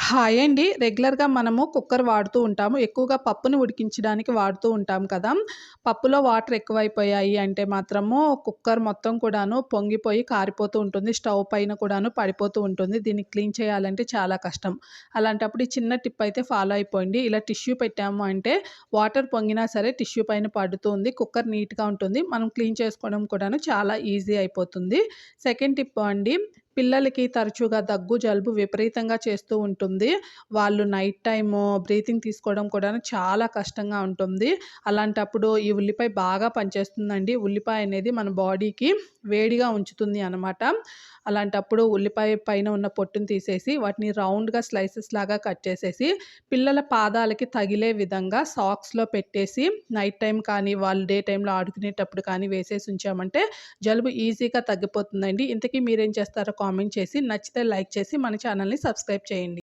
Hi అండి. రెగ్యులర్‌గా మనము కుక్కర్ వాడుతూ ఉంటాము. ఎక్కువగా పప్పుని ఉడికించడానికి వాడుతూ ఉంటాం కదా! పప్పులో వాటర్ ఎక్కువైపోయాయి అంటే మాత్రము కుక్కర్ మొత్తం కూడాను పొంగిపోయి కారిపోతూ ఉంటుంది. స్టవ్ పైన కూడాను పడిపోతూ ఉంటుంది. దీన్ని క్లీన్ చేయాలంటే చాలా కష్టం. అలాంటప్పుడు ఈ చిన్న టిప్ అయితే ఫాలో అయిపోండి. ఇలా టిష్యూ పెట్టాము అంటే వాటర్ పొంగినా సరే టిష్యూ పైన పడుతుంది. కుక్కర్ నీట్‌గా ఉంటుంది. మనం క్లీన్ చేసుకోవడం కూడాను చాలా ఈజీ అయిపోతుంది. సెకండ్ టిప్ అండి, పిల్లలకి తరచుగా దగ్గు, జలుబు విపరీతంగా చేస్తూ ఉంటుంది. వాళ్ళు నైట్ టైము బ్రీతింగ్ తీసుకోవడం కూడాను చాలా కష్టంగా ఉంటుంది. అలాంటప్పుడు ఈ ఉల్లిపాయ బాగా పనిచేస్తుందండి. ఉల్లిపాయ అనేది మన బాడీకి వేడిగా ఉంచుతుంది అనమాట. అలాంటప్పుడు ఉల్లిపాయ పైన ఉన్న పొట్టుని తీసేసి వాటిని రౌండ్‌గా స్లైసెస్ లాగా కట్ చేసేసి పిల్లల పాదాలకి తగిలే విధంగా సాక్స్‌లో పెట్టేసి నైట్ టైమ్ కానీ, వాళ్ళు డే టైమ్‌లో ఆడుకునేటప్పుడు కానీ వేసేసి ఉంచామంటే జలుబు ఈజీగా తగ్గిపోతుందండి. ఇంతకీ మీరేం చేస్తారో కామెంట్ చేసి, నచ్చితే లైక్ చేసి మన ఛానల్‌ని సబ్స్క్రైబ్ చేయండి.